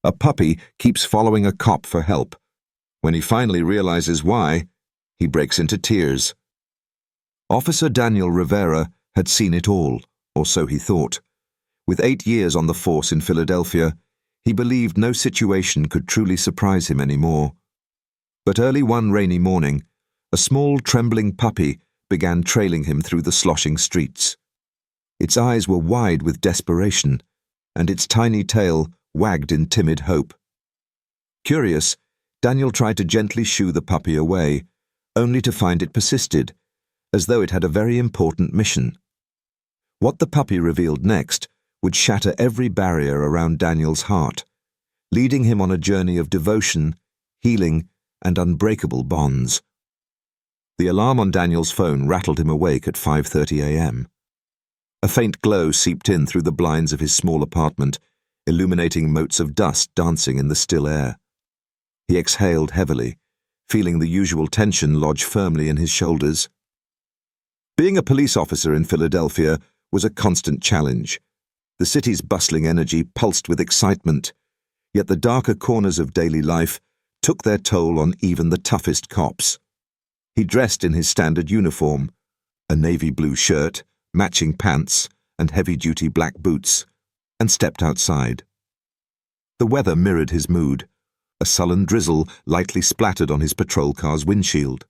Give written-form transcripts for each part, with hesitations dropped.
A puppy keeps following a cop for help. When he finally realizes why, he breaks into tears. Officer Daniel Rivera had seen it all, or so he thought. With 8 years on the force in Philadelphia, he believed no situation could truly surprise him anymore. But early one rainy morning, a small trembling puppy began trailing him through the sloshing streets. Its eyes were wide with desperation, and its tiny tail wagged in timid hope. Curious, Daniel tried to gently shoo the puppy away, only to find it persisted, as though it had a very important mission. What the puppy revealed next would shatter every barrier around Daniel's heart, leading him on a journey of devotion, healing, and unbreakable bonds. The alarm on Daniel's phone rattled him awake at 5:30 a.m. A faint glow seeped in through the blinds of his small apartment, illuminating motes of dust dancing in the still air. He exhaled heavily, feeling the usual tension lodge firmly in his shoulders. Being a police officer in Philadelphia was a constant challenge. The city's bustling energy pulsed with excitement, yet the darker corners of daily life took their toll on even the toughest cops. He dressed in his standard uniform, a navy blue shirt, matching pants, and heavy-duty black boots, and stepped outside. The weather mirrored his mood. A sullen drizzle lightly splattered on his patrol car's windshield.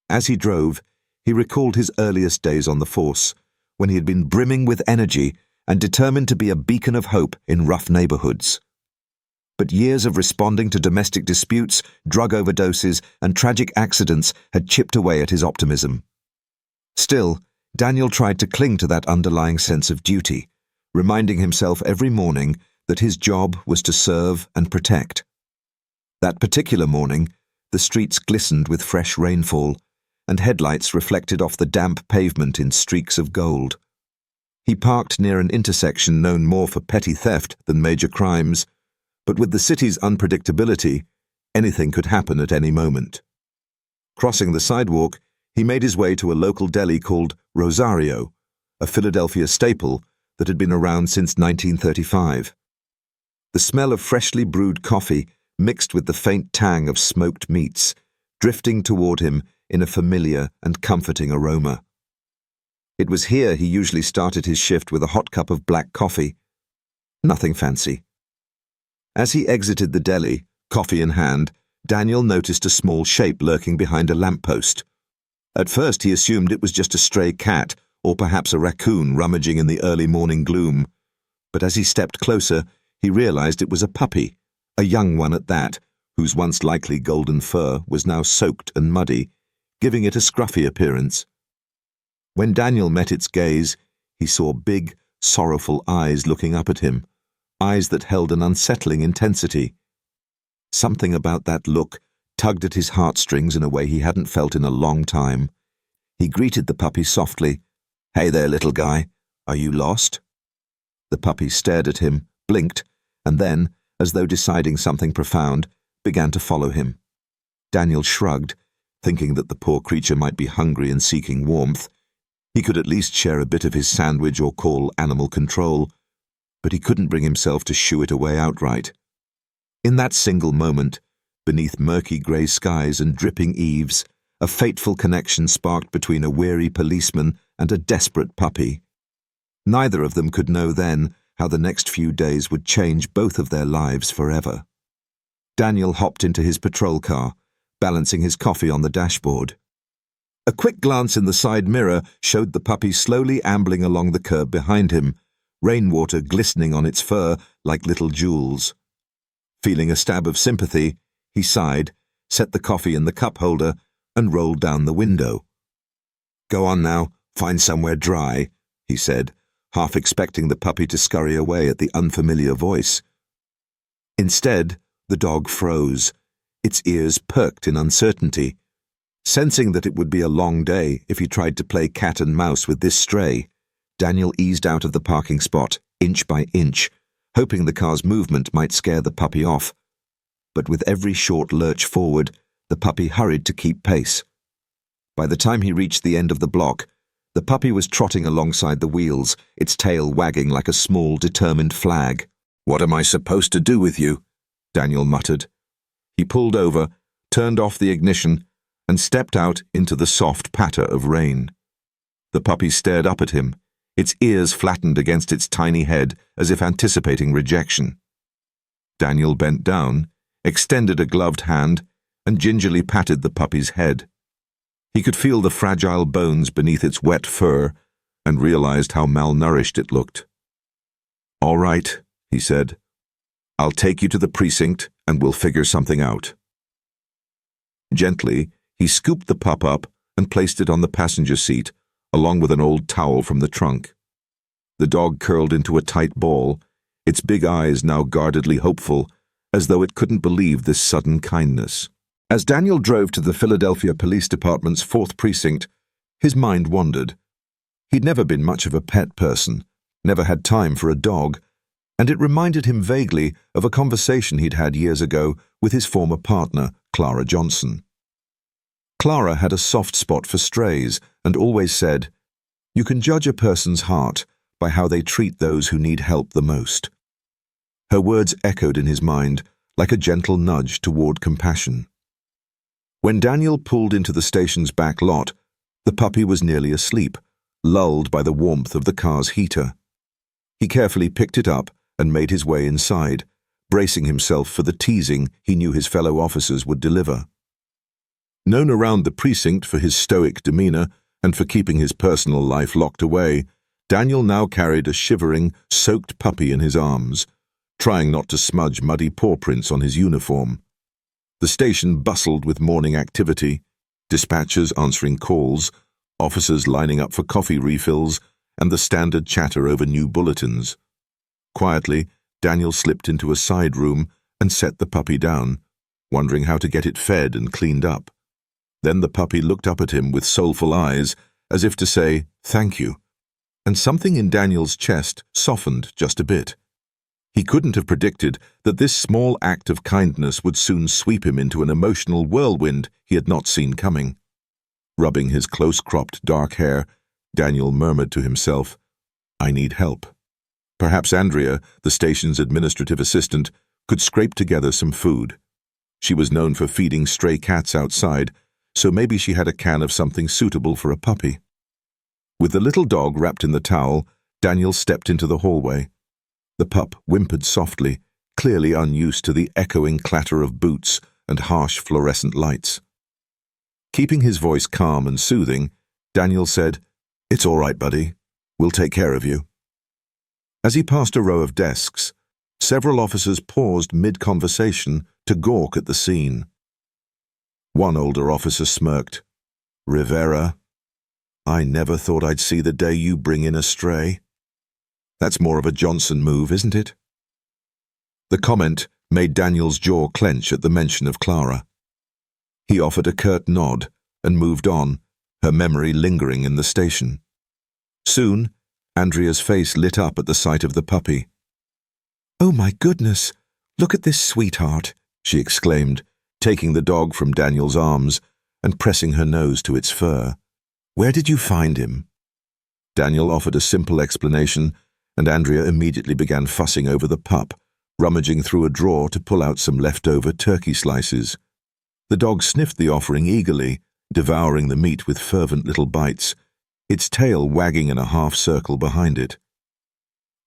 As he drove, he recalled his earliest days on the force, when he had been brimming with energy and determined to be a beacon of hope in rough neighborhoods. But years of responding to domestic disputes, drug overdoses, and tragic accidents had chipped away at his optimism. Still, Daniel tried to cling to that underlying sense of duty, reminding himself every morning that his job was to serve and protect. That particular morning, the streets glistened with fresh rainfall, and headlights reflected off the damp pavement in streaks of gold. He parked near an intersection known more for petty theft than major crimes, but with the city's unpredictability, anything could happen at any moment. Crossing the sidewalk, he made his way to a local deli called Rosario, a Philadelphia staple that had been around since 1935. The smell of freshly brewed coffee mixed with the faint tang of smoked meats, drifting toward him in a familiar and comforting aroma. It was here he usually started his shift with a hot cup of black coffee. Nothing fancy. As he exited the deli, coffee in hand, Daniel noticed a small shape lurking behind a lamppost. At first he assumed it was just a stray cat, or perhaps a raccoon rummaging in the early morning gloom. But as he stepped closer, he realized it was a puppy, a young one at that, whose once likely golden fur was now soaked and muddy, giving it a scruffy appearance. When Daniel met its gaze, he saw big, sorrowful eyes looking up at him, eyes that held an unsettling intensity. Something about that look tugged at his heartstrings in a way he hadn't felt in a long time. He greeted the puppy softly. "Hey there, little guy. Are you lost?" The puppy stared at him, blinked, and then, as though deciding something profound, began to follow him. Daniel shrugged, thinking that the poor creature might be hungry and seeking warmth. He could at least share a bit of his sandwich or call animal control, but he couldn't bring himself to shoo it away outright. In that single moment, beneath murky grey skies and dripping eaves, a fateful connection sparked between a weary policeman and a desperate puppy. Neither of them could know then how the next few days would change both of their lives forever. Daniel hopped into his patrol car, balancing his coffee on the dashboard. A quick glance in the side mirror showed the puppy slowly ambling along the curb behind him, rainwater glistening on its fur like little jewels. Feeling a stab of sympathy, he sighed, set the coffee in the cup holder, and rolled down the window. "Go on now, find somewhere dry," he said, half expecting the puppy to scurry away at the unfamiliar voice. Instead, the dog froze, its ears perked in uncertainty. Sensing that it would be a long day if he tried to play cat and mouse with this stray, Daniel eased out of the parking spot, inch by inch, hoping the car's movement might scare the puppy off. But with every short lurch forward, the puppy hurried to keep pace. By the time he reached the end of the block, the puppy was trotting alongside the wheels, its tail wagging like a small, determined flag. "What am I supposed to do with you?" Daniel muttered. He pulled over, turned off the ignition, and stepped out into the soft patter of rain. The puppy stared up at him, its ears flattened against its tiny head as if anticipating rejection. Daniel bent down, extended a gloved hand, and gingerly patted the puppy's head. He could feel the fragile bones beneath its wet fur and realized how malnourished it looked. "All right," he said. "I'll take you to the precinct and we'll figure something out." Gently, he scooped the pup up and placed it on the passenger seat, along with an old towel from the trunk. The dog curled into a tight ball, its big eyes now guardedly hopeful, as though it couldn't believe this sudden kindness. As Daniel drove to the Philadelphia Police Department's 4th precinct, his mind wandered. He'd never been much of a pet person, never had time for a dog, and it reminded him vaguely of a conversation he'd had years ago with his former partner, Clara Johnson. Clara had a soft spot for strays and always said, "You can judge a person's heart by how they treat those who need help the most." Her words echoed in his mind like a gentle nudge toward compassion. When Daniel pulled into the station's back lot, the puppy was nearly asleep, lulled by the warmth of the car's heater. He carefully picked it up and made his way inside, bracing himself for the teasing he knew his fellow officers would deliver. Known around the precinct for his stoic demeanor and for keeping his personal life locked away, Daniel now carried a shivering, soaked puppy in his arms, trying not to smudge muddy paw prints on his uniform. The station bustled with morning activity, dispatchers answering calls, officers lining up for coffee refills, and the standard chatter over new bulletins. Quietly, Daniel slipped into a side room and set the puppy down, wondering how to get it fed and cleaned up. Then the puppy looked up at him with soulful eyes, as if to say, "Thank you," and something in Daniel's chest softened just a bit. He couldn't have predicted that this small act of kindness would soon sweep him into an emotional whirlwind he had not seen coming. Rubbing his close-cropped dark hair, Daniel murmured to himself, "I need help." Perhaps Andrea, the station's administrative assistant, could scrape together some food. She was known for feeding stray cats outside, so maybe she had a can of something suitable for a puppy. With the little dog wrapped in the towel, Daniel stepped into the hallway. The pup whimpered softly, clearly unused to the echoing clatter of boots and harsh fluorescent lights. Keeping his voice calm and soothing, Daniel said, "It's all right, buddy. We'll take care of you." As he passed a row of desks, several officers paused mid-conversation to gawk at the scene. One older officer smirked. "Rivera, I never thought I'd see the day you bring in a stray. That's more of a Johnson move, isn't it?" The comment made Daniel's jaw clench at the mention of Clara. He offered a curt nod and moved on, her memory lingering in the station. Soon, Andrea's face lit up at the sight of the puppy. "Oh my goodness, look at this sweetheart," she exclaimed, taking the dog from Daniel's arms and pressing her nose to its fur. "Where did you find him?" Daniel offered a simple explanation, and Andrea immediately began fussing over the pup, rummaging through a drawer to pull out some leftover turkey slices. The dog sniffed the offering eagerly, devouring the meat with fervent little bites, its tail wagging in a half-circle behind it.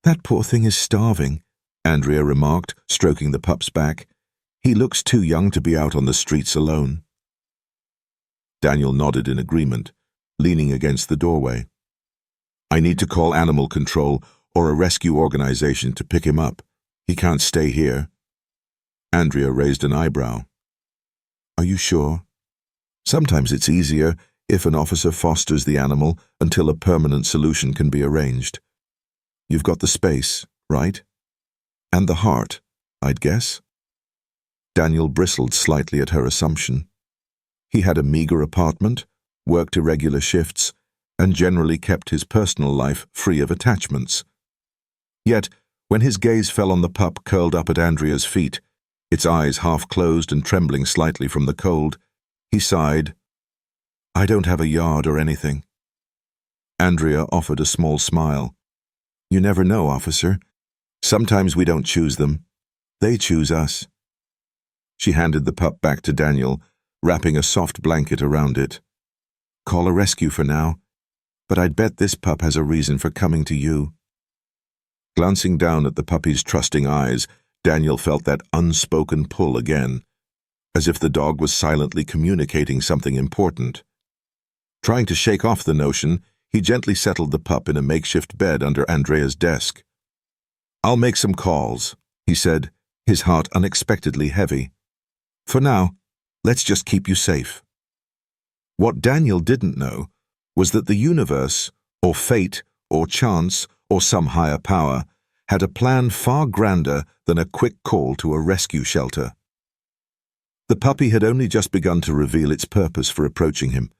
"That poor thing is starving," Andrea remarked, stroking the pup's back. "He looks too young to be out on the streets alone." Daniel nodded in agreement, leaning against the doorway. "I need to call animal control or a rescue organization to pick him up. He can't stay here." Andrea raised an eyebrow. "Are you sure? Sometimes it's easier if an officer fosters the animal until a permanent solution can be arranged. You've got the space, right? And the heart, I'd guess?" Daniel bristled slightly at her assumption. He had a meager apartment, worked irregular shifts, and generally kept his personal life free of attachments. Yet, when his gaze fell on the pup curled up at Andrea's feet, its eyes half closed and trembling slightly from the cold, he sighed. "I don't have a yard or anything." Andrea offered a small smile. "You never know, officer. Sometimes we don't choose them. They choose us. She handed the pup back to Daniel, wrapping a soft blanket around it. Call a rescue for now, but I'd bet this pup has a reason for coming to you. Glancing down at the puppy's trusting eyes, Daniel felt that unspoken pull again, as if the dog was silently communicating something important. Trying to shake off the notion, he gently settled the pup in a makeshift bed under Andrea's desk. I'll make some calls, he said, his heart unexpectedly heavy. For now, let's just keep you safe. What Daniel didn't know was that the universe, or fate, or chance, or some higher power, had a plan far grander than a quick call to a rescue shelter. The puppy had only just begun to reveal its purpose for approaching him,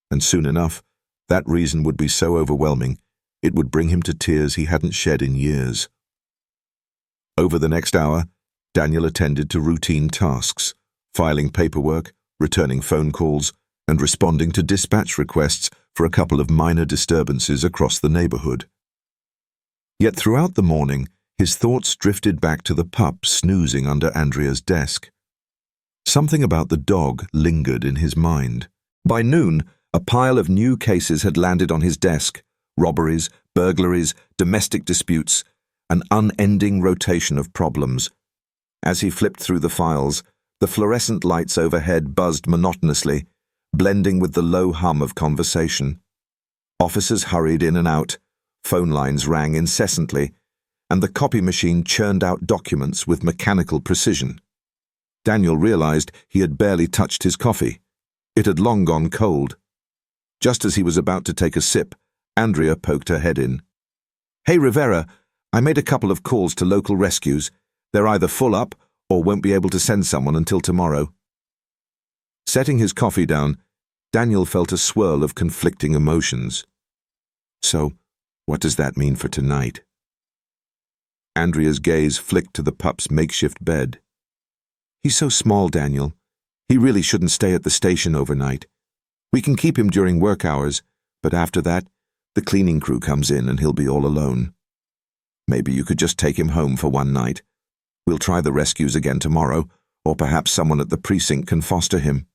and soon enough, that reason would be so overwhelming, it would bring him to tears he hadn't shed in years. Over the next hour, Daniel attended to routine tasks, filing paperwork, returning phone calls, and responding to dispatch requests for a couple of minor disturbances across the neighborhood. Yet throughout the morning, his thoughts drifted back to the pup snoozing under Andrea's desk. Something about the dog lingered in his mind. By noon, a pile of new cases had landed on his desk: robberies, burglaries, domestic disputes, an unending rotation of problems. As he flipped through the files, the fluorescent lights overhead buzzed monotonously, blending with the low hum of conversation. Officers hurried in and out, phone lines rang incessantly, and the copy machine churned out documents with mechanical precision. Daniel realized he had barely touched his coffee. It had long gone cold. Just as he was about to take a sip, Andrea poked her head in. Hey, Rivera, I made a couple of calls to local rescues. They're either full up or won't be able to send someone until tomorrow. Setting his coffee down, Daniel felt a swirl of conflicting emotions. So, what does that mean for tonight? Andrea's gaze flicked to the pup's makeshift bed. He's so small, Daniel. He really shouldn't stay at the station overnight. We can keep him during work hours, but after that, the cleaning crew comes in and he'll be all alone. Maybe you could just take him home for one night. We'll try the rescues again tomorrow, or perhaps someone at the precinct can foster him.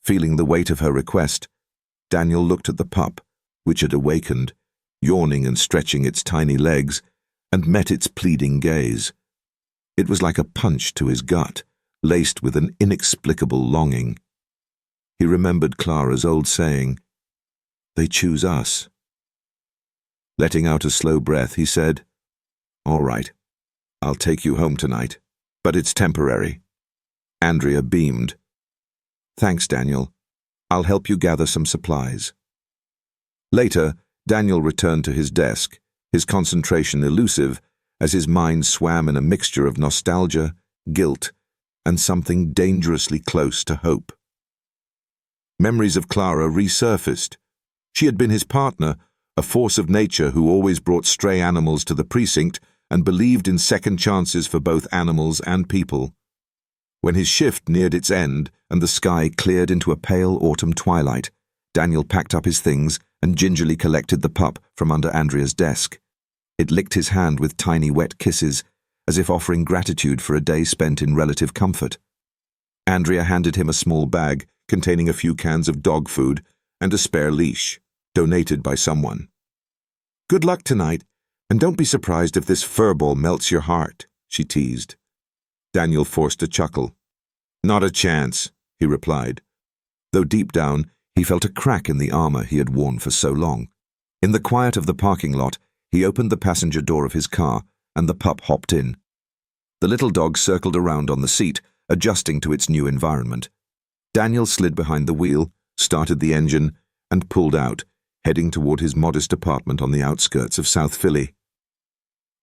Feeling the weight of her request, Daniel looked at the pup, which had awakened, yawning and stretching its tiny legs, and met its pleading gaze. It was like a punch to his gut, laced with an inexplicable longing. He remembered Clara's old saying, "They choose us." Letting out a slow breath, he said, "All right, I'll take you home tonight, but it's temporary." Andrea beamed. "Thanks, Daniel. I'll help you gather some supplies." Later, Daniel returned to his desk, his concentration elusive as his mind swam in a mixture of nostalgia, guilt, and something dangerously close to hope. Memories of Clara resurfaced. She had been his partner, a force of nature who always brought stray animals to the precinct and believed in second chances for both animals and people. When his shift neared its end and the sky cleared into a pale autumn twilight, Daniel packed up his things and gingerly collected the pup from under Andrea's desk. It licked his hand with tiny wet kisses, as if offering gratitude for a day spent in relative comfort. Andrea handed him a small bag containing a few cans of dog food and a spare leash, donated by someone. "Good luck tonight, and don't be surprised if this furball melts your heart," she teased. Daniel forced a chuckle. "Not a chance," he replied, though deep down he felt a crack in the armor he had worn for so long. In the quiet of the parking lot, he opened the passenger door of his car, and the pup hopped in. The little dog circled around on the seat, adjusting to its new environment. Daniel slid behind the wheel, started the engine, and pulled out, heading toward his modest apartment on the outskirts of South Philly.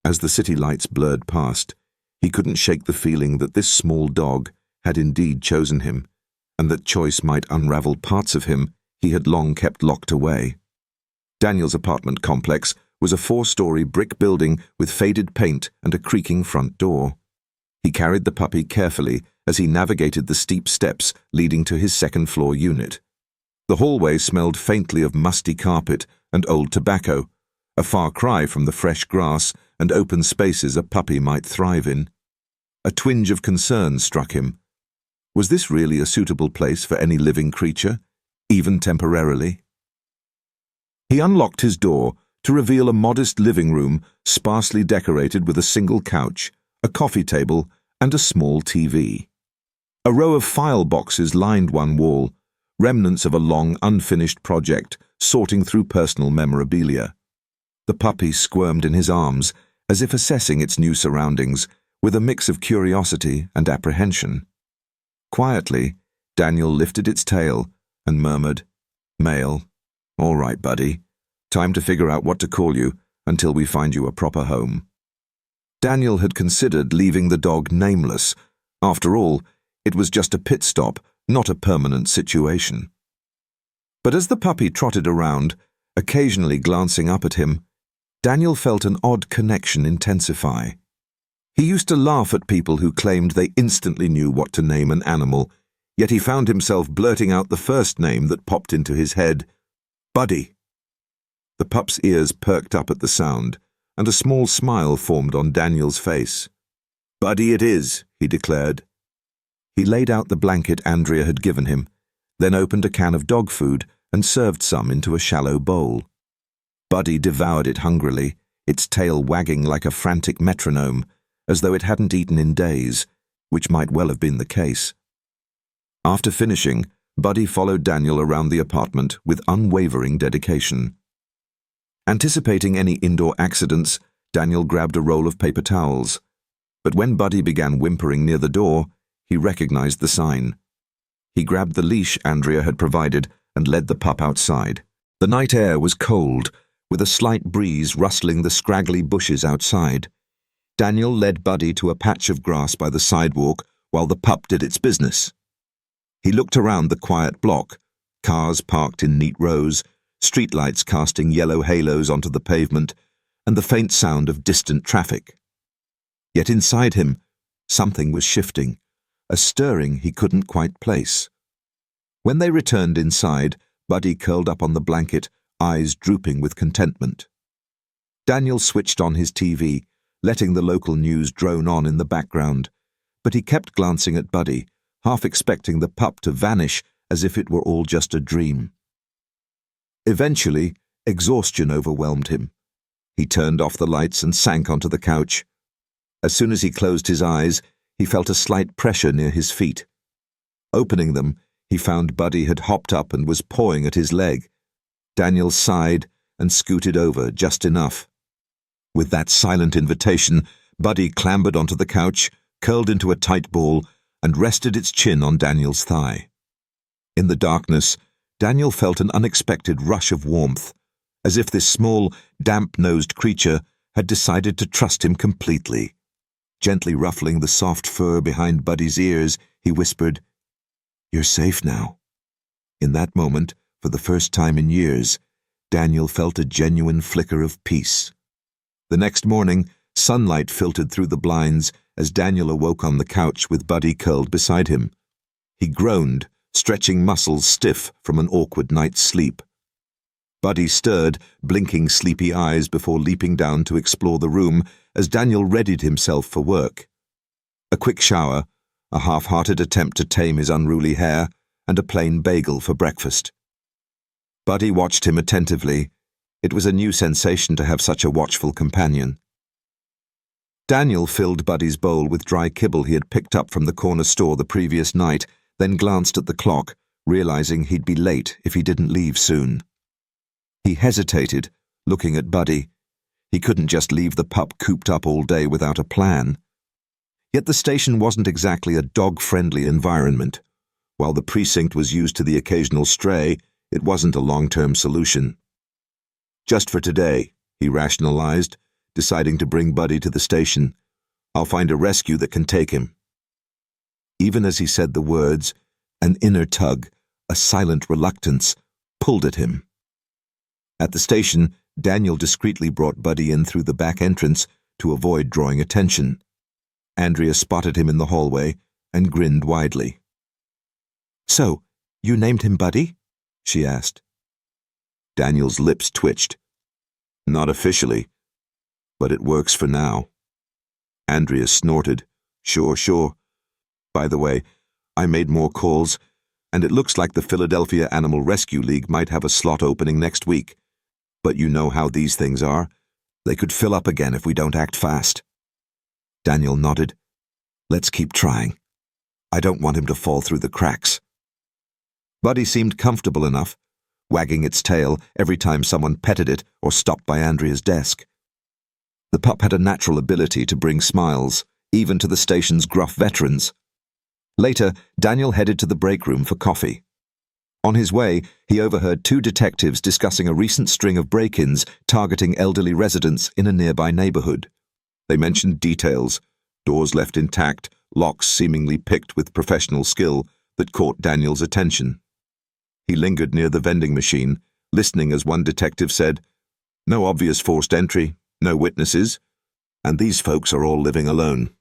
As the city lights blurred past, he couldn't shake the feeling that this small dog had indeed chosen him, and that choice might unravel parts of him he had long kept locked away. Daniel's apartment complex was a 4-story brick building with faded paint and a creaking front door. He carried the puppy carefully as he navigated the steep steps leading to his second-floor unit. The hallway smelled faintly of musty carpet and old tobacco, a far cry from the fresh grass and open spaces a puppy might thrive in. A twinge of concern struck him. Was this really a suitable place for any living creature, even temporarily? He unlocked his door to reveal a modest living room sparsely decorated with a single couch, a coffee table, and a small TV. A row of file boxes lined one wall, remnants of a long, unfinished project sorting through personal memorabilia. The puppy squirmed in his arms, as if assessing its new surroundings, with a mix of curiosity and apprehension. Quietly, Daniel lifted its tail and murmured, "Male. All right, buddy. Time to figure out what to call you until we find you a proper home." Daniel had considered leaving the dog nameless. After all, it was just a pit stop, not a permanent situation. But as the puppy trotted around, occasionally glancing up at him, Daniel felt an odd connection intensify. He used to laugh at people who claimed they instantly knew what to name an animal, yet he found himself blurting out the first name that popped into his head: Buddy. The pup's ears perked up at the sound, and a small smile formed on Daniel's face. "Buddy it is," he declared. He laid out the blanket Andrea had given him, then opened a can of dog food and served some into a shallow bowl. Buddy devoured it hungrily, its tail wagging like a frantic metronome, as though it hadn't eaten in days, which might well have been the case. After finishing, Buddy followed Daniel around the apartment with unwavering dedication. Anticipating any indoor accidents, Daniel grabbed a roll of paper towels. But when Buddy began whimpering near the door, he recognized the sign. He grabbed the leash Andrea had provided and led the pup outside. The night air was cold, with a slight breeze rustling the scraggly bushes outside. Daniel led Buddy to a patch of grass by the sidewalk while the pup did its business. He looked around the quiet block, cars parked in neat rows, streetlights casting yellow halos onto the pavement, and the faint sound of distant traffic. Yet inside him, something was shifting, a stirring he couldn't quite place. When they returned inside, Buddy curled up on the blanket, eyes drooping with contentment. Daniel switched on his TV, letting the local news drone on in the background, but he kept glancing at Buddy, half expecting the pup to vanish as if it were all just a dream. Eventually, exhaustion overwhelmed him. He turned off the lights and sank onto the couch. As soon as he closed his eyes, he felt a slight pressure near his feet. Opening them, he found Buddy had hopped up and was pawing at his leg. Daniel sighed and scooted over just enough. With that silent invitation, Buddy clambered onto the couch, curled into a tight ball, and rested its chin on Daniel's thigh. In the darkness, Daniel felt an unexpected rush of warmth, as if this small, damp-nosed creature had decided to trust him completely. Gently ruffling the soft fur behind Buddy's ears, he whispered, "You're safe now." In that moment, for the first time in years, Daniel felt a genuine flicker of peace. The next morning, sunlight filtered through the blinds as Daniel awoke on the couch with Buddy curled beside him. He groaned, stretching muscles stiff from an awkward night's sleep. Buddy stirred, blinking sleepy eyes before leaping down to explore the room as Daniel readied himself for work. A quick shower, a half-hearted attempt to tame his unruly hair, and a plain bagel for breakfast. Buddy watched him attentively. It was a new sensation to have such a watchful companion. Daniel filled Buddy's bowl with dry kibble he had picked up from the corner store the previous night, then glanced at the clock, realizing he'd be late if he didn't leave soon. He hesitated, looking at Buddy. He couldn't just leave the pup cooped up all day without a plan. Yet the station wasn't exactly a dog-friendly environment. While the precinct was used to the occasional stray, it wasn't a long-term solution. "Just for today," he rationalized, deciding to bring Buddy to the station. "I'll find a rescue that can take him." Even as he said the words, an inner tug, a silent reluctance, pulled at him. At the station, Daniel discreetly brought Buddy in through the back entrance to avoid drawing attention. Andrea spotted him in the hallway and grinned widely. "So, you named him Buddy?" she asked. Daniel's lips twitched. Not officially, but it works for now. Andrea snorted. Sure, sure. By the way, I made more calls, and it looks like the Philadelphia Animal Rescue League might have a slot opening next week. But you know how these things are. They could fill up again if we don't act fast. Daniel nodded. Let's keep trying. I don't want him to fall through the cracks. Buddy seemed comfortable enough, wagging its tail every time someone petted it or stopped by Andrea's desk. The pup had a natural ability to bring smiles, even to the station's gruff veterans. Later, Daniel headed to the break room for coffee. On his way, he overheard two detectives discussing a recent string of break-ins targeting elderly residents in a nearby neighborhood. They mentioned details, doors left intact, locks seemingly picked with professional skill, that caught Daniel's attention. He lingered near the vending machine, listening as one detective said, "No obvious forced entry, no witnesses, and these folks are all living alone."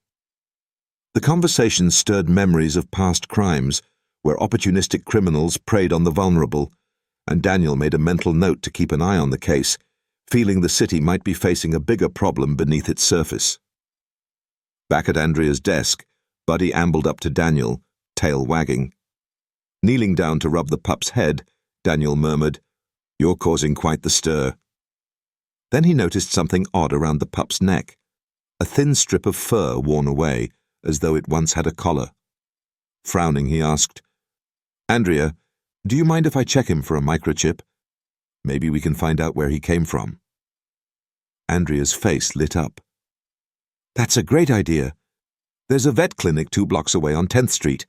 The conversation stirred memories of past crimes, where opportunistic criminals preyed on the vulnerable, and Daniel made a mental note to keep an eye on the case, feeling the city might be facing a bigger problem beneath its surface. Back at Andrea's desk, Buddy ambled up to Daniel, tail wagging. Kneeling down to rub the pup's head, Daniel murmured, "You're causing quite the stir." Then he noticed something odd around the pup's neck, a thin strip of fur worn away, as though it once had a collar. Frowning, he asked, "Andrea, do you mind if I check him for a microchip? Maybe we can find out where he came from." Andrea's face lit up. "That's a great idea. There's a vet clinic 2 blocks away on 10th Street.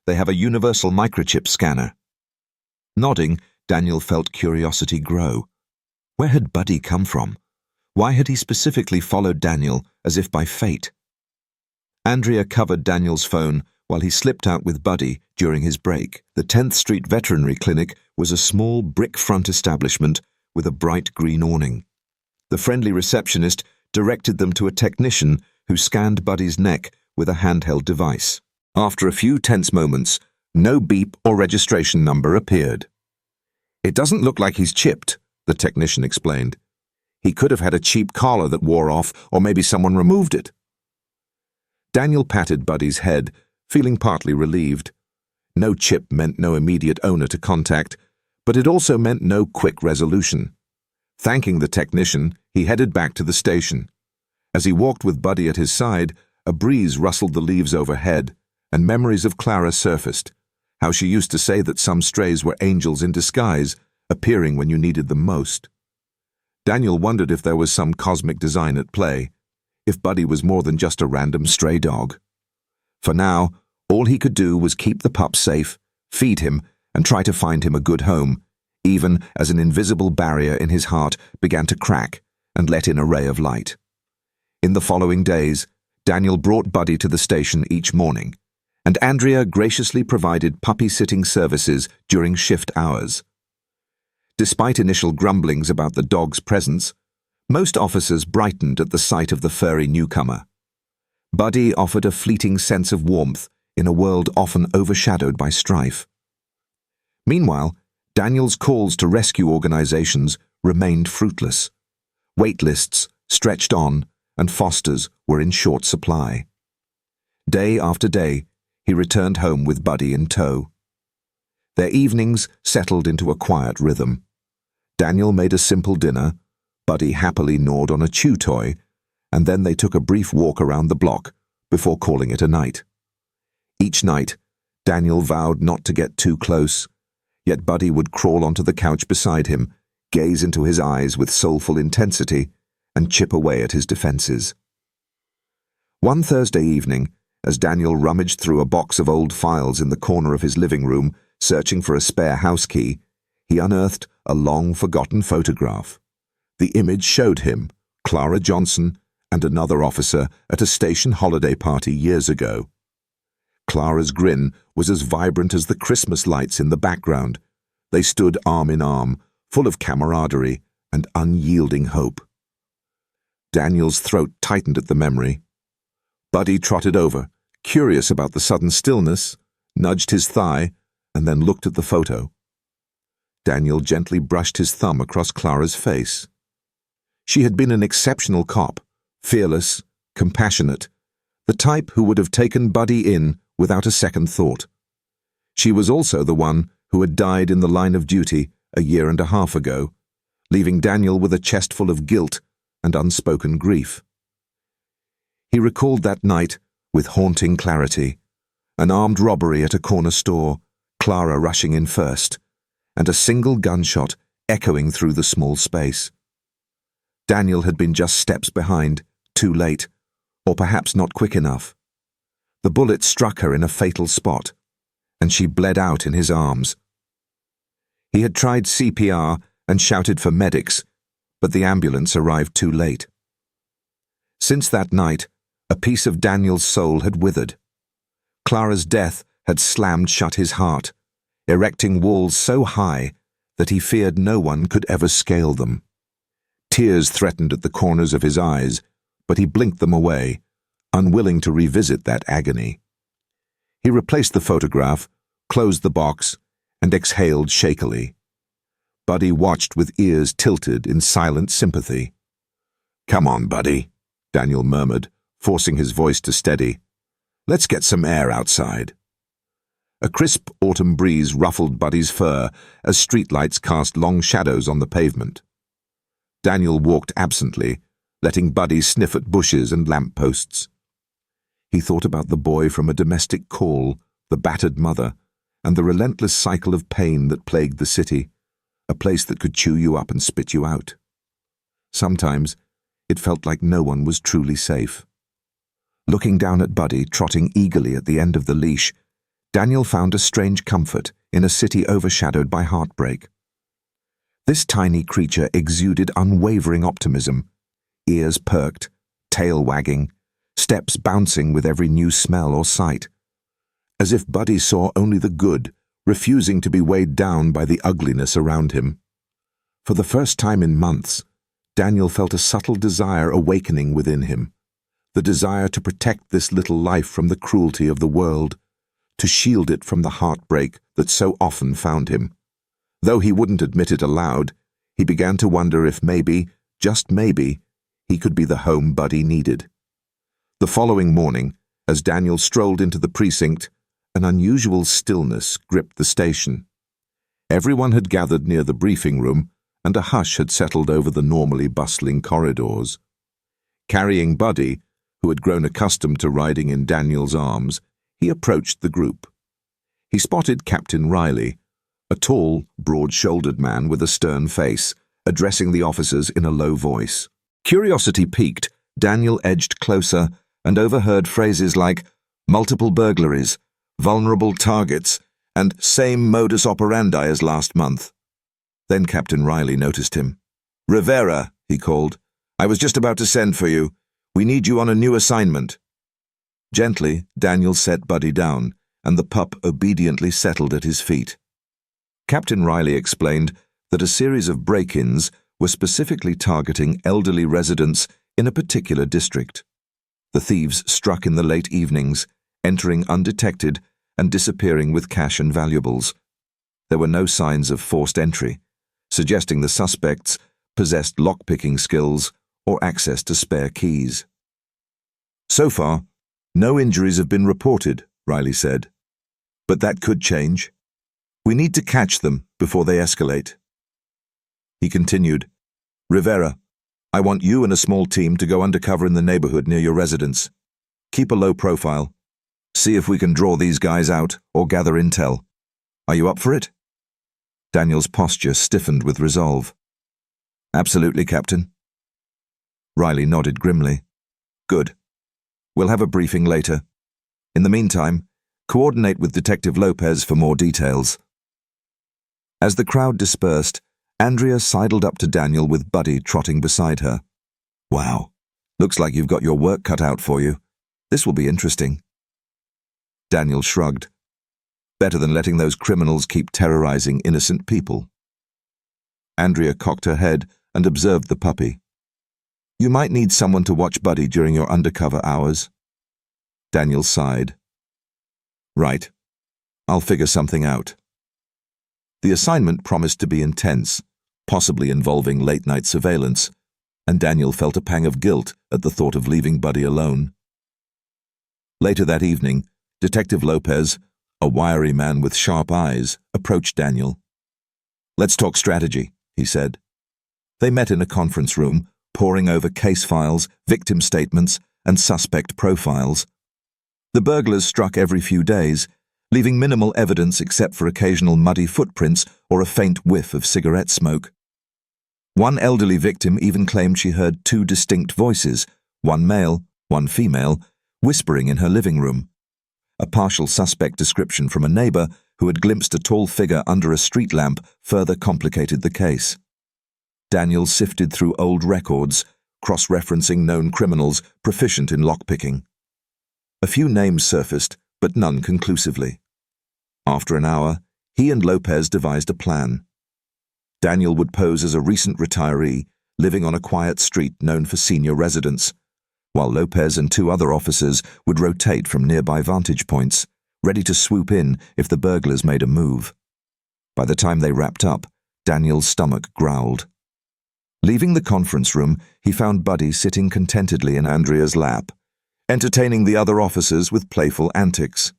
They have a universal microchip scanner." Nodding, Daniel felt curiosity grow. Where had Buddy come from? Why had he specifically followed Daniel as if by fate? Andrea covered Daniel's phone while he slipped out with Buddy during his break. The 10th Street Veterinary Clinic was a small brick-front establishment with a bright green awning. The friendly receptionist directed them to a technician who scanned Buddy's neck with a handheld device. After a few tense moments, no beep or registration number appeared. "It doesn't look like he's chipped," the technician explained. "He could have had a cheap collar that wore off, or maybe someone removed it." Daniel patted Buddy's head, feeling partly relieved. No chip meant no immediate owner to contact, but it also meant no quick resolution. Thanking the technician, he headed back to the station. As he walked with Buddy at his side, a breeze rustled the leaves overhead, and memories of Clara surfaced, how she used to say that some strays were angels in disguise, appearing when you needed them most. Daniel wondered if there was some cosmic design at play, if Buddy was more than just a random stray dog. For now, all he could do was keep the pup safe, feed him, and try to find him a good home, even as an invisible barrier in his heart began to crack and let in a ray of light. In the following days, Daniel brought Buddy to the station each morning, and Andrea graciously provided puppy-sitting services during shift hours. Despite initial grumblings about the dog's presence, most officers brightened at the sight of the furry newcomer. Buddy offered a fleeting sense of warmth in a world often overshadowed by strife. Meanwhile, Daniel's calls to rescue organizations remained fruitless. Wait lists stretched on, and fosters were in short supply. Day after day, he returned home with Buddy in tow. Their evenings settled into a quiet rhythm. Daniel made a simple dinner, Buddy happily gnawed on a chew toy, and then they took a brief walk around the block before calling it a night. Each night, Daniel vowed not to get too close, yet Buddy would crawl onto the couch beside him, gaze into his eyes with soulful intensity, and chip away at his defenses. One Thursday evening, as Daniel rummaged through a box of old files in the corner of his living room, searching for a spare house key, he unearthed a long-forgotten photograph. The image showed him, Clara Johnson, and another officer at a station holiday party years ago. Clara's grin was as vibrant as the Christmas lights in the background. They stood arm in arm, full of camaraderie and unyielding hope. Daniel's throat tightened at the memory. Buddy trotted over, curious about the sudden stillness, nudged his thigh, and then looked at the photo. Daniel gently brushed his thumb across Clara's face. She had been an exceptional cop, fearless, compassionate, the type who would have taken Buddy in without a second thought. She was also the one who had died in the line of duty a year and a half ago, leaving Daniel with a chest full of guilt and unspoken grief. He recalled that night with haunting clarity, an armed robbery at a corner store, Clara rushing in first, and a single gunshot echoing through the small space. Daniel had been just steps behind, too late, or perhaps not quick enough. The bullet struck her in a fatal spot, and she bled out in his arms. He had tried CPR and shouted for medics, but the ambulance arrived too late. Since that night, a piece of Daniel's soul had withered. Clara's death had slammed shut his heart, erecting walls so high that he feared no one could ever scale them. Tears threatened at the corners of his eyes, but he blinked them away, unwilling to revisit that agony. He replaced the photograph, closed the box, and exhaled shakily. Buddy watched with ears tilted in silent sympathy. "Come on, Buddy," Daniel murmured, forcing his voice to steady. "Let's get some air outside." A crisp autumn breeze ruffled Buddy's fur as streetlights cast long shadows on the pavement. Daniel walked absently, letting Buddy sniff at bushes and lampposts. He thought about the boy from A Domestic Call, the battered mother, and the relentless cycle of pain that plagued the city, a place that could chew you up and spit you out. Sometimes it felt like no one was truly safe. Looking down at Buddy, trotting eagerly at the end of the leash, Daniel found a strange comfort in a city overshadowed by heartbreak. This tiny creature exuded unwavering optimism, ears perked, tail wagging, steps bouncing with every new smell or sight. As if Buddy saw only the good, refusing to be weighed down by the ugliness around him. For the first time in months, Daniel felt a subtle desire awakening within him, the desire to protect this little life from the cruelty of the world, to shield it from the heartbreak that so often found him. Though he wouldn't admit it aloud, he began to wonder if maybe, just maybe, he could be the home Buddy needed. The following morning, as Daniel strolled into the precinct, an unusual stillness gripped the station. Everyone had gathered near the briefing room, and a hush had settled over the normally bustling corridors. Carrying Buddy, who had grown accustomed to riding in Daniel's arms, he approached the group. He spotted Captain Riley, a tall, broad-shouldered man with a stern face, addressing the officers in a low voice. Curiosity piqued, Daniel edged closer and overheard phrases like multiple burglaries, vulnerable targets, and same modus operandi as last month. Then Captain Riley noticed him. "Rivera," he called. "I was just about to send for you. We need you on a new assignment." Gently, Daniel set Buddy down, and the pup obediently settled at his feet. Captain Riley explained that a series of break-ins were specifically targeting elderly residents in a particular district. The thieves struck in the late evenings, entering undetected and disappearing with cash and valuables. There were no signs of forced entry, suggesting the suspects possessed lockpicking skills or access to spare keys. "So far, no injuries have been reported," Riley said. "But that could change. We need to catch them before they escalate." He continued, "Rivera, I want you and a small team to go undercover in the neighborhood near your residence. Keep a low profile. See if we can draw these guys out or gather intel. Are you up for it?" Daniel's posture stiffened with resolve. "Absolutely, Captain." Riley nodded grimly. "Good. We'll have a briefing later. In the meantime, coordinate with Detective Lopez for more details." As the crowd dispersed, Andrea sidled up to Daniel with Buddy trotting beside her. "Wow, looks like you've got your work cut out for you. This will be interesting." Daniel shrugged. "Better than letting those criminals keep terrorizing innocent people." Andrea cocked her head and observed the puppy. "You might need someone to watch Buddy during your undercover hours." Daniel sighed. "Right. I'll figure something out." The assignment promised to be intense, possibly involving late-night surveillance, and Daniel felt a pang of guilt at the thought of leaving Buddy alone. Later that evening, Detective Lopez, a wiry man with sharp eyes, approached Daniel. "Let's talk strategy," he said. They met in a conference room, poring over case files, victim statements, and suspect profiles. The burglars struck every few days, leaving minimal evidence except for occasional muddy footprints or a faint whiff of cigarette smoke. One elderly victim even claimed she heard two distinct voices, one male, one female, whispering in her living room. A partial suspect description from a neighbor who had glimpsed a tall figure under a street lamp further complicated the case. Daniel sifted through old records, cross-referencing known criminals proficient in lockpicking. A few names surfaced, but none conclusively. After an hour, he and Lopez devised a plan. Daniel would pose as a recent retiree, living on a quiet street known for senior residents, while Lopez and two other officers would rotate from nearby vantage points, ready to swoop in if the burglars made a move. By the time they wrapped up, Daniel's stomach growled. Leaving the conference room, he found Buddy sitting contentedly in Andrea's lap, entertaining the other officers with playful antics.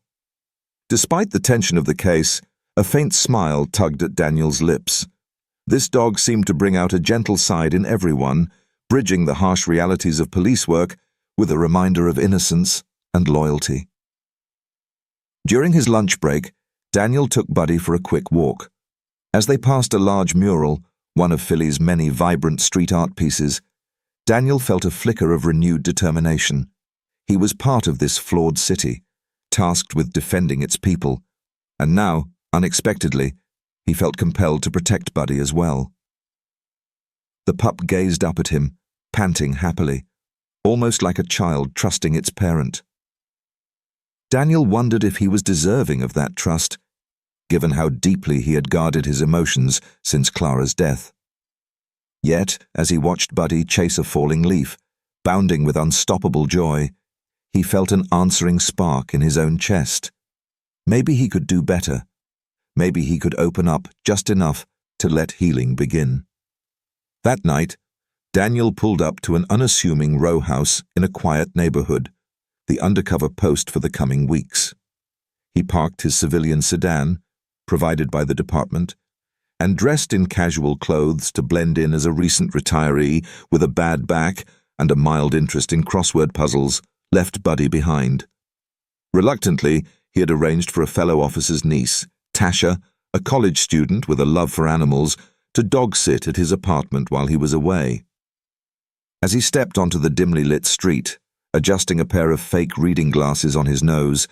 Despite the tension of the case, a faint smile tugged at Daniel's lips. This dog seemed to bring out a gentle side in everyone, bridging the harsh realities of police work with a reminder of innocence and loyalty. During his lunch break, Daniel took Buddy for a quick walk. As they passed a large mural, one of Philly's many vibrant street art pieces, Daniel felt a flicker of renewed determination. He was part of this flawed city, tasked with defending its people, and now, unexpectedly, he felt compelled to protect Buddy as well. The pup gazed up at him, panting happily, almost like a child trusting its parent. Daniel wondered if he was deserving of that trust, given how deeply he had guarded his emotions since Clara's death. Yet, as he watched Buddy chase a falling leaf, bounding with unstoppable joy, he felt an answering spark in his own chest. Maybe he could do better. Maybe he could open up just enough to let healing begin. That night, Daniel pulled up to an unassuming row house in a quiet neighborhood, the undercover post for the coming weeks. He parked his civilian sedan, provided by the department, and dressed in casual clothes to blend in as a recent retiree with a bad back and a mild interest in crossword puzzles, left Buddy behind. Reluctantly, he had arranged for a fellow officer's niece, Tasha, a college student with a love for animals, to dog-sit at his apartment while he was away. As he stepped onto the dimly lit street, adjusting a pair of fake reading glasses on his nose,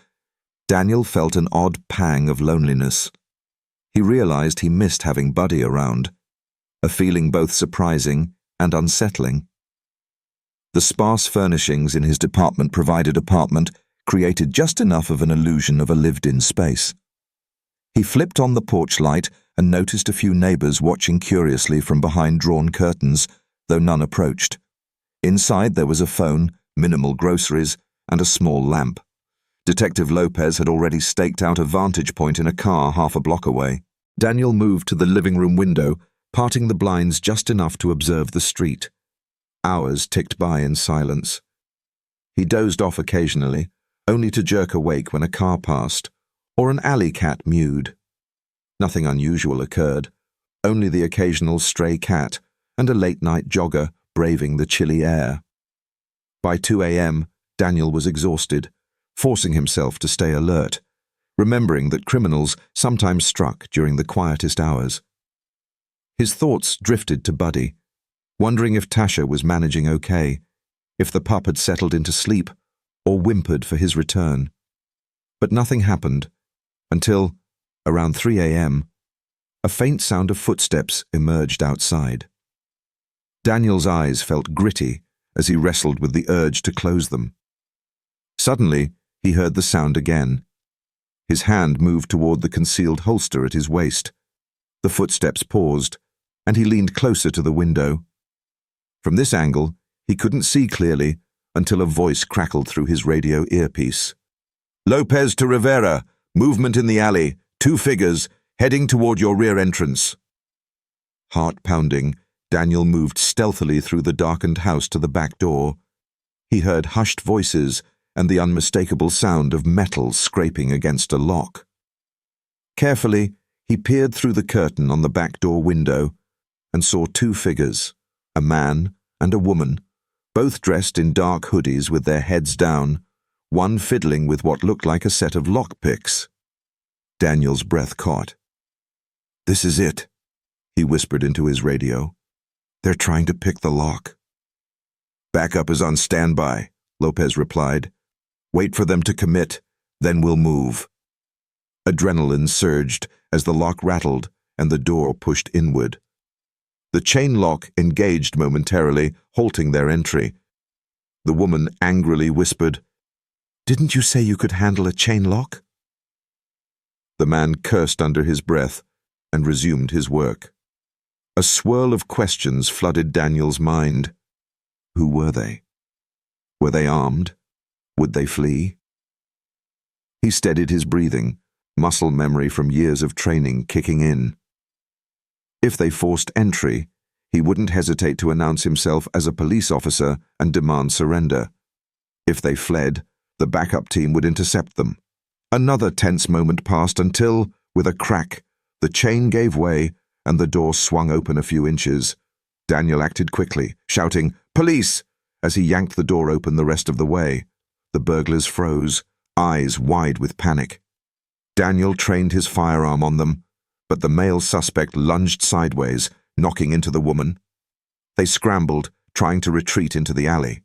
Daniel felt an odd pang of loneliness. He realized he missed having Buddy around, a feeling both surprising and unsettling. The sparse furnishings in his department-provided apartment created just enough of an illusion of a lived-in space. He flipped on the porch light and noticed a few neighbors watching curiously from behind drawn curtains, though none approached. Inside there was a phone, minimal groceries, and a small lamp. Detective Lopez had already staked out a vantage point in a car half a block away. Daniel moved to the living room window, parting the blinds just enough to observe the street. Hours ticked by in silence. He dozed off occasionally, only to jerk awake when a car passed, or an alley cat mewed. Nothing unusual occurred, only the occasional stray cat and a late-night jogger braving the chilly air. By 2 a.m., Daniel was exhausted, forcing himself to stay alert, remembering that criminals sometimes struck during the quietest hours. His thoughts drifted to Buddy, wondering if Tasha was managing okay, if the pup had settled into sleep or whimpered for his return. But nothing happened until, around 3 a.m., a faint sound of footsteps emerged outside. Daniel's eyes felt gritty as he wrestled with the urge to close them. Suddenly, he heard the sound again. His hand moved toward the concealed holster at his waist. The footsteps paused, and he leaned closer to the window. From this angle, he couldn't see clearly until a voice crackled through his radio earpiece. "Lopez to Rivera, movement in the alley, 2 figures, heading toward your rear entrance." Heart pounding, Daniel moved stealthily through the darkened house to the back door. He heard hushed voices and the unmistakable sound of metal scraping against a lock. Carefully, he peered through the curtain on the back door window and saw two figures, a man and a woman, both dressed in dark hoodies with their heads down, one fiddling with what looked like a set of lockpicks. Daniel's breath caught. "This is it," he whispered into his radio. "They're trying to pick the lock." "Backup is on standby," Lopez replied. "Wait for them to commit, then we'll move." Adrenaline surged as the lock rattled and the door pushed inward. The chain lock engaged momentarily, halting their entry. The woman angrily whispered, "Didn't you say you could handle a chain lock?" The man cursed under his breath and resumed his work. A swirl of questions flooded Daniel's mind. Who were they? Were they armed? Would they flee? He steadied his breathing, muscle memory from years of training kicking in. If they forced entry, he wouldn't hesitate to announce himself as a police officer and demand surrender. If they fled, the backup team would intercept them. Another tense moment passed until, with a crack, the chain gave way and the door swung open a few inches. Daniel acted quickly, shouting, "Police!" as he yanked the door open the rest of the way. The burglars froze, eyes wide with panic. Daniel trained his firearm on them, but the male suspect lunged sideways, knocking into the woman. They scrambled, trying to retreat into the alley.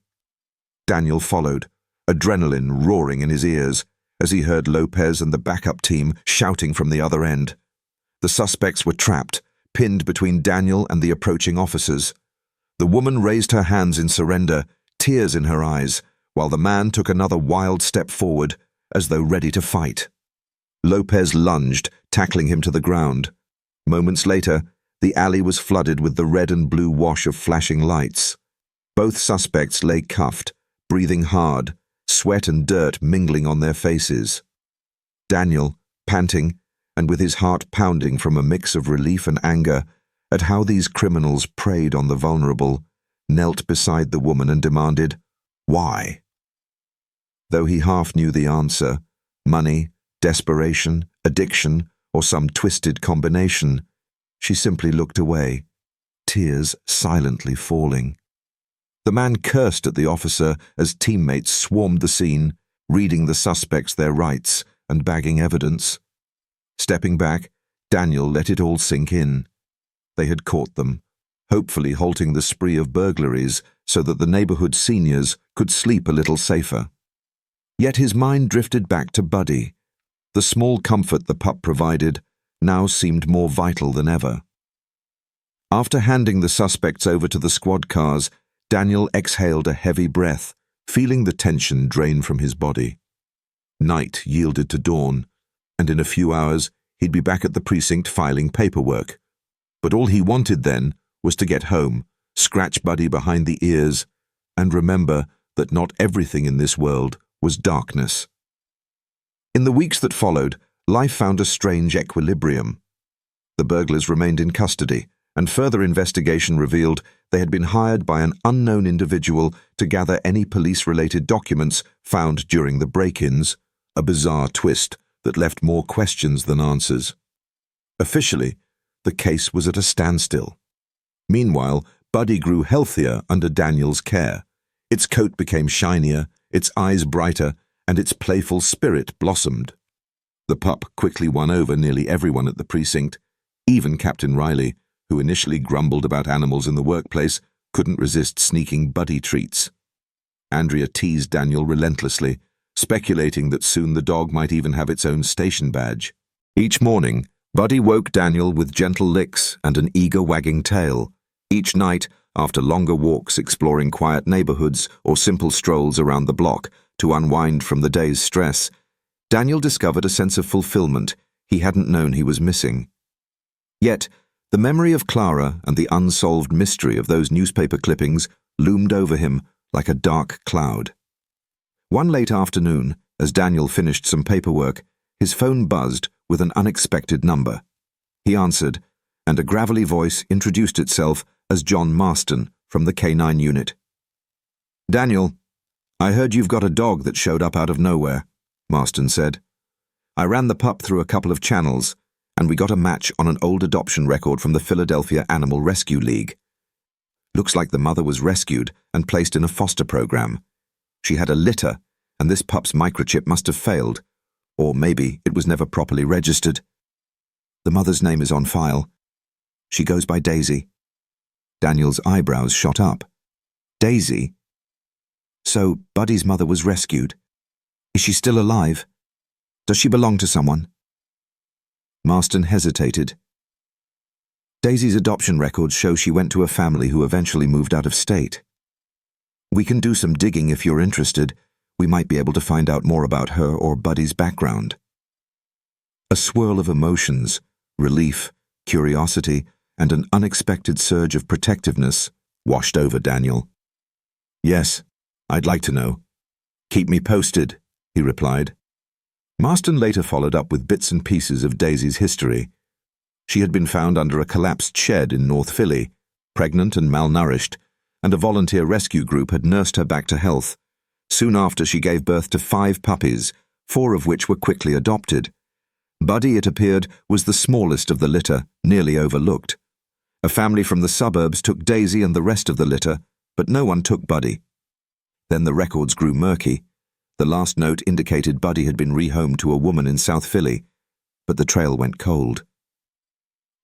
Daniel followed, adrenaline roaring in his ears, as he heard Lopez and the backup team shouting from the other end. The suspects were trapped, pinned between Daniel and the approaching officers. The woman raised her hands in surrender, tears in her eyes, while the man took another wild step forward, as though ready to fight. Lopez lunged, tackling him to the ground. Moments later, the alley was flooded with the red and blue wash of flashing lights. Both suspects lay cuffed, breathing hard, sweat and dirt mingling on their faces. Daniel, panting, and with his heart pounding from a mix of relief and anger at how these criminals preyed on the vulnerable, knelt beside the woman and demanded, "Why?" Though he half knew the answer, money, desperation, addiction, or some twisted combination, she simply looked away, tears silently falling. The man cursed at the officer as teammates swarmed the scene, reading the suspects their rights and bagging evidence. Stepping back, Daniel let it all sink in. They had caught them, hopefully halting the spree of burglaries so that the neighborhood seniors could sleep a little safer. Yet his mind drifted back to Buddy. The small comfort the pup provided now seemed more vital than ever. After handing the suspects over to the squad cars, Daniel exhaled a heavy breath, feeling the tension drain from his body. Night yielded to dawn, and in a few hours he'd be back at the precinct filing paperwork. But all he wanted then was to get home, scratch Buddy behind the ears, and remember that not everything in this world was darkness. In the weeks that followed, life found a strange equilibrium. The burglars remained in custody, and further investigation revealed they had been hired by an unknown individual to gather any police-related documents found during the break-ins, a bizarre twist that left more questions than answers. Officially, the case was at a standstill. Meanwhile, Buddy grew healthier under Daniel's care. Its coat became shinier, its eyes brighter, and its playful spirit blossomed. The pup quickly won over nearly everyone at the precinct. Even Captain Riley, who initially grumbled about animals in the workplace, couldn't resist sneaking Buddy treats. Andrea teased Daniel relentlessly, speculating that soon the dog might even have its own station badge. Each morning, Buddy woke Daniel with gentle licks and an eager wagging tail. Each night, after longer walks exploring quiet neighborhoods or simple strolls around the block to unwind from the day's stress, Daniel discovered a sense of fulfillment he hadn't known he was missing. Yet, the memory of Clara and the unsolved mystery of those newspaper clippings loomed over him like a dark cloud. One late afternoon, as Daniel finished some paperwork, his phone buzzed with an unexpected number. He answered, and a gravelly voice introduced itself as John Marston from the K9 unit. "Daniel, I heard you've got a dog that showed up out of nowhere," Marston said. "I ran the pup through a couple of channels, and we got a match on an old adoption record from the Philadelphia Animal Rescue League. Looks like the mother was rescued and placed in a foster program. She had a litter, and this pup's microchip must have failed, or maybe it was never properly registered. The mother's name is on file. She goes by Daisy." Daniel's eyebrows shot up. "Daisy? So Buddy's mother was rescued. Is she still alive? Does she belong to someone?" Marston hesitated. "Daisy's adoption records show she went to a family who eventually moved out of state. We can do some digging if you're interested. We might be able to find out more about her or Buddy's background." A swirl of emotions, relief, curiosity, and an unexpected surge of protectiveness washed over Daniel. "Yes, I'd like to know. Keep me posted," he replied. Marston later followed up with bits and pieces of Daisy's history. She had been found under a collapsed shed in North Philly, pregnant and malnourished, and a volunteer rescue group had nursed her back to health. Soon after, she gave birth to 5 puppies, 4 of which were quickly adopted. Buddy, it appeared, was the smallest of the litter, nearly overlooked. A family from the suburbs took Daisy and the rest of the litter, but no one took Buddy. Then the records grew murky. The last note indicated Buddy had been rehomed to a woman in South Philly, but the trail went cold.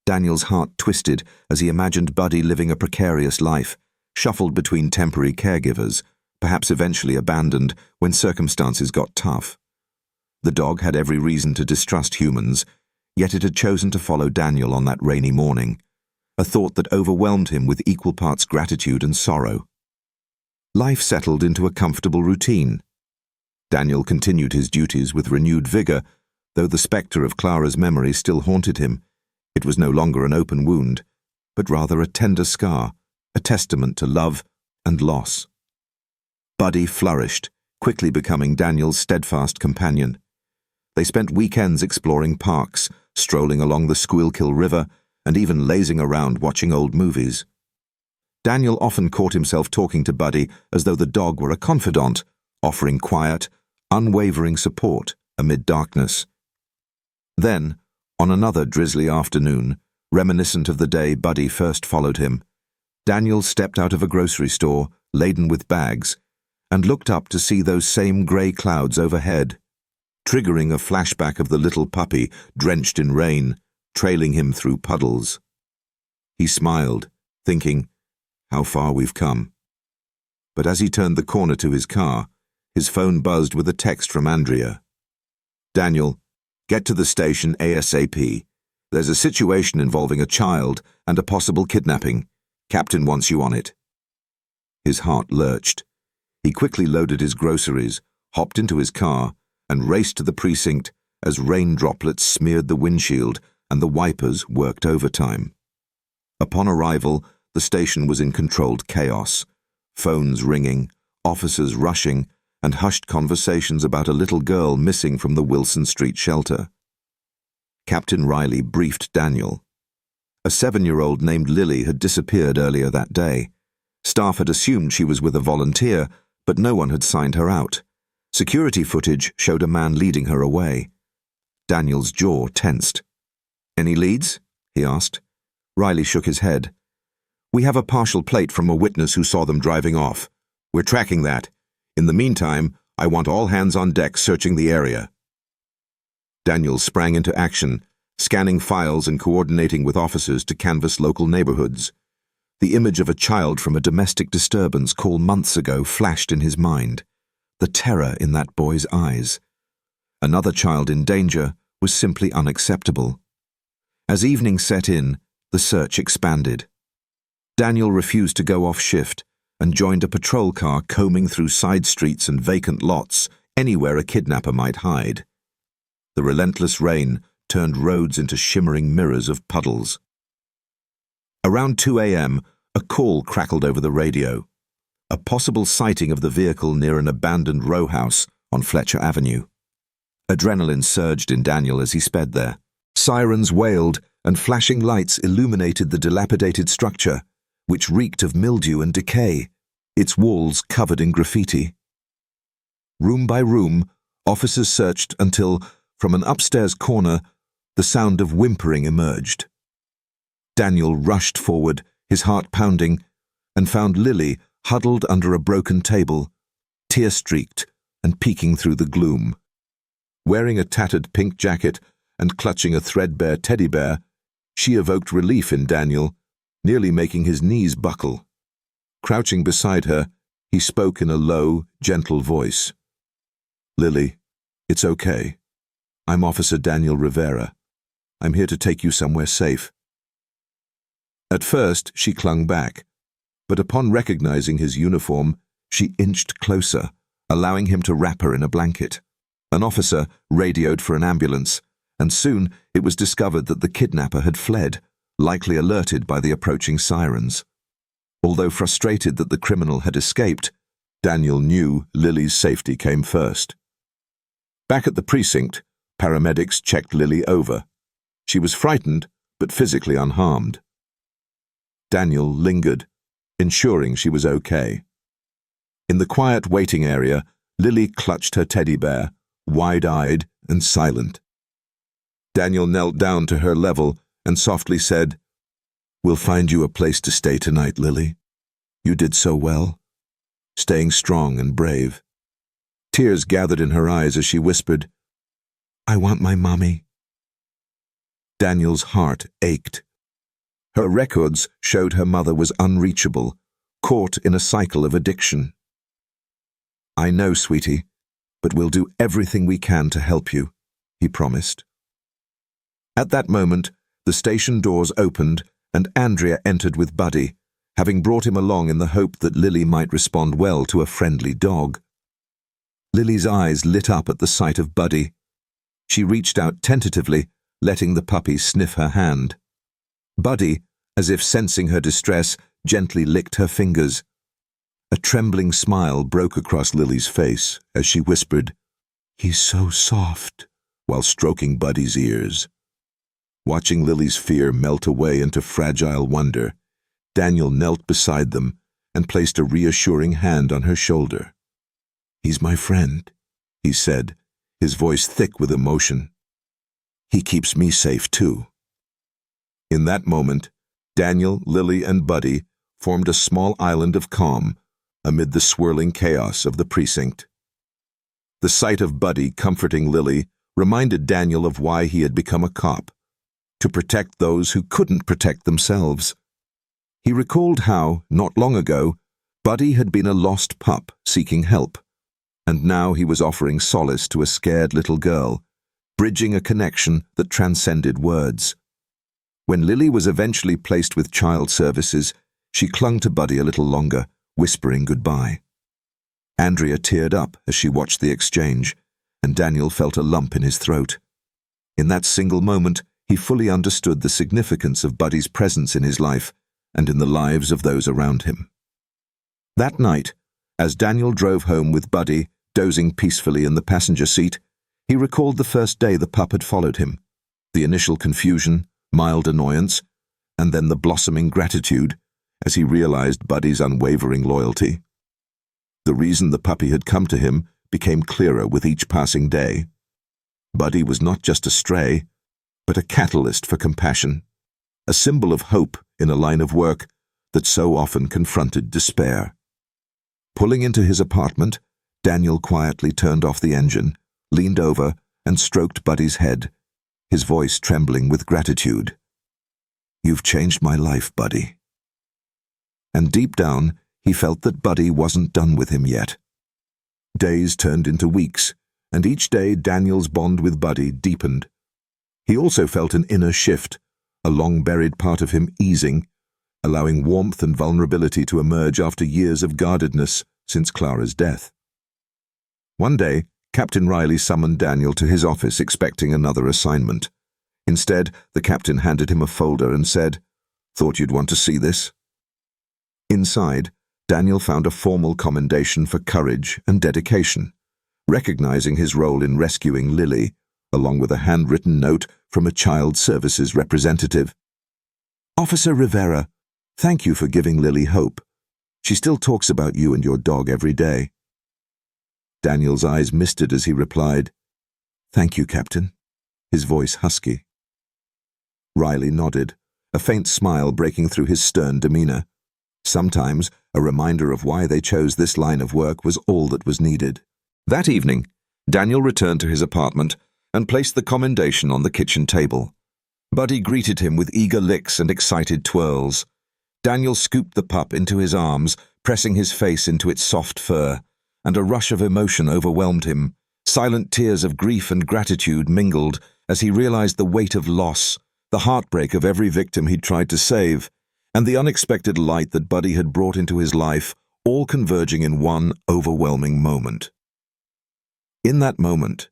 Daniel's heart twisted as he imagined Buddy living a precarious life, shuffled between temporary caregivers, perhaps eventually abandoned when circumstances got tough. The dog had every reason to distrust humans, yet it had chosen to follow Daniel on that rainy morning, a thought that overwhelmed him with equal parts gratitude and sorrow. Life settled into a comfortable routine. Daniel continued his duties with renewed vigor, though the spectre of Clara's memory still haunted him. It was no longer an open wound, but rather a tender scar, a testament to love and loss. Buddy flourished, quickly becoming Daniel's steadfast companion. They spent weekends exploring parks, strolling along the Schuylkill River, and even lazing around watching old movies. Daniel often caught himself talking to Buddy as though the dog were a confidant, offering quiet, unwavering support amid darkness. Then, on another drizzly afternoon, reminiscent of the day Buddy first followed him, Daniel stepped out of a grocery store, laden with bags, and looked up to see those same grey clouds overhead, triggering a flashback of the little puppy drenched in rain, trailing him through puddles. He smiled, thinking, how far we've come. But as he turned the corner to his car, his phone buzzed with a text from Andrea. "Daniel, get to the station ASAP. There's a situation involving a child and a possible kidnapping. Captain wants you on it." His heart lurched. He quickly loaded his groceries, hopped into his car, and raced to the precinct as rain droplets smeared the windshield and the wipers worked overtime. Upon arrival, the station was in controlled chaos. Phones ringing, officers rushing, and hushed conversations about a little girl missing from the Wilson Street shelter. Captain Riley briefed Daniel. A 7-year-old named Lily had disappeared earlier that day. Staff had assumed she was with a volunteer, but no one had signed her out. Security footage showed a man leading her away. Daniel's jaw tensed. "Any leads?" he asked. Riley shook his head. "We have a partial plate from a witness who saw them driving off. We're tracking that. In the meantime, I want all hands on deck searching the area." Daniel sprang into action, scanning files and coordinating with officers to canvass local neighborhoods. The image of a child from a domestic disturbance call months ago flashed in his mind, the terror in that boy's eyes. Another child in danger was simply unacceptable. As evening set in, the search expanded. Daniel refused to go off shift and joined a patrol car combing through side streets and vacant lots, anywhere a kidnapper might hide. The relentless rain turned roads into shimmering mirrors of puddles. Around 2 a.m., a call crackled over the radio. A possible sighting of the vehicle near an abandoned row house on Fletcher Avenue. Adrenaline surged in Daniel as he sped there. Sirens wailed and flashing lights illuminated the dilapidated structure, which reeked of mildew and decay, its walls covered in graffiti. Room by room, officers searched until, from an upstairs corner, the sound of whimpering emerged. Daniel rushed forward, his heart pounding, and found Lily huddled under a broken table, tear-streaked and peeking through the gloom. Wearing a tattered pink jacket and clutching a threadbare teddy bear, she evoked relief in Daniel, nearly making his knees buckle. Crouching beside her, he spoke in a low, gentle voice. "Lily, it's okay. I'm Officer Daniel Rivera. I'm here to take you somewhere safe." At first, she clung back, but upon recognizing his uniform, she inched closer, allowing him to wrap her in a blanket. An officer radioed for an ambulance, and soon it was discovered that the kidnapper had fled, likely alerted by the approaching sirens. Although frustrated that the criminal had escaped, Daniel knew Lily's safety came first. Back at the precinct, paramedics checked Lily over. She was frightened, but physically unharmed. Daniel lingered, ensuring she was okay. In the quiet waiting area, Lily clutched her teddy bear, wide-eyed and silent. Daniel knelt down to her level and softly said, "We'll find you a place to stay tonight, Lily. You did so well, staying strong and brave." Tears gathered in her eyes as she whispered, "I want my mommy." Daniel's heart ached. Her records showed her mother was unreachable, caught in a cycle of addiction. "I know, sweetie, but we'll do everything we can to help you," he promised. At that moment, the station doors opened and Andrea entered with Buddy, having brought him along in the hope that Lily might respond well to a friendly dog. Lily's eyes lit up at the sight of Buddy. She reached out tentatively, letting the puppy sniff her hand. Buddy, as if sensing her distress, gently licked her fingers. A trembling smile broke across Lily's face as she whispered, "He's so soft," while stroking Buddy's ears. Watching Lily's fear melt away into fragile wonder, Daniel knelt beside them and placed a reassuring hand on her shoulder. "He's my friend," he said, his voice thick with emotion. "He keeps me safe too." In that moment, Daniel, Lily, and Buddy formed a small island of calm amid the swirling chaos of the precinct. The sight of Buddy comforting Lily reminded Daniel of why he had become a cop, to protect those who couldn't protect themselves. He recalled how, not long ago, Buddy had been a lost pup seeking help, and now he was offering solace to a scared little girl, bridging a connection that transcended words. When Lily was eventually placed with child services, she clung to Buddy a little longer, whispering goodbye. Andrea teared up as she watched the exchange, and Daniel felt a lump in his throat. In that single moment, he fully understood the significance of Buddy's presence in his life and in the lives of those around him. That night, as Daniel drove home with Buddy, dozing peacefully in the passenger seat, he recalled the first day the pup had followed him, the initial confusion, mild annoyance, and then the blossoming gratitude as he realized Buddy's unwavering loyalty. The reason the puppy had come to him became clearer with each passing day. Buddy was not just a stray, but a catalyst for compassion, a symbol of hope in a line of work that so often confronted despair. Pulling into his apartment, Daniel quietly turned off the engine, leaned over, and stroked Buddy's head, his voice trembling with gratitude. "You've changed my life, Buddy." And deep down, he felt that Buddy wasn't done with him yet. Days turned into weeks, and each day Daniel's bond with Buddy deepened. He also felt an inner shift, a long-buried part of him easing, allowing warmth and vulnerability to emerge after years of guardedness since Clara's death. One day, Captain Riley summoned Daniel to his office expecting another assignment. Instead, the captain handed him a folder and said, "Thought you'd want to see this?" Inside, Daniel found a formal commendation for courage and dedication, recognizing his role in rescuing Lily, along with a handwritten note from a child services representative. "Officer Rivera, Thank you for giving Lily hope. She still talks about you and your dog every day." Daniel's eyes misted as he replied, "Thank you, Captain," his voice husky. Riley nodded, a faint smile breaking through his stern demeanor. Sometimes a reminder of why they chose this line of work was all that was needed. That evening, Daniel returned to his apartment and placed the commendation on the kitchen table. Buddy greeted him with eager licks and excited twirls. Daniel scooped the pup into his arms, pressing his face into its soft fur, and a rush of emotion overwhelmed him. Silent tears of grief and gratitude mingled as he realized the weight of loss, the heartbreak of every victim he'd tried to save, and the unexpected light that Buddy had brought into his life, all converging in one overwhelming moment. In that moment,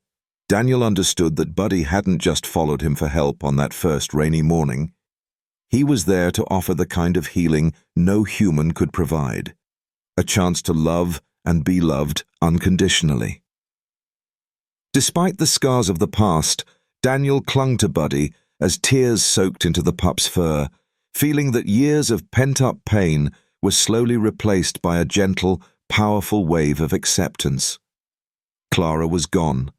Daniel understood that Buddy hadn't just followed him for help on that first rainy morning. He was there to offer the kind of healing no human could provide, a chance to love and be loved unconditionally. Despite the scars of the past, Daniel clung to Buddy as tears soaked into the pup's fur, feeling that years of pent-up pain were slowly replaced by a gentle, powerful wave of acceptance. Clara was gone,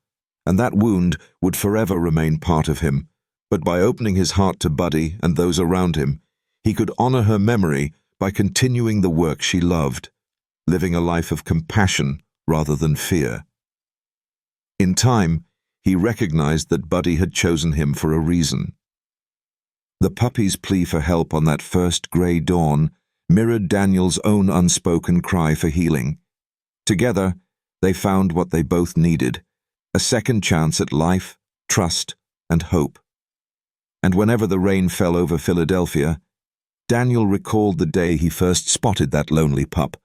and that wound would forever remain part of him, but by opening his heart to Buddy and those around him, he could honor her memory by continuing the work she loved, living a life of compassion rather than fear. In time, he recognized that Buddy had chosen him for a reason. The puppy's plea for help on that first grey dawn mirrored Daniel's own unspoken cry for healing. Together, they found what they both needed, a second chance at life, trust, and hope. And whenever the rain fell over Philadelphia, Daniel recalled the day he first spotted that lonely pup,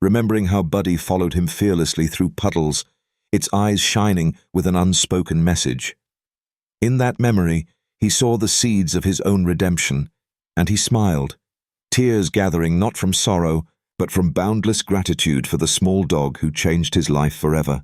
remembering how Buddy followed him fearlessly through puddles, its eyes shining with an unspoken message. In that memory, he saw the seeds of his own redemption, and he smiled, tears gathering not from sorrow, but from boundless gratitude for the small dog who changed his life forever.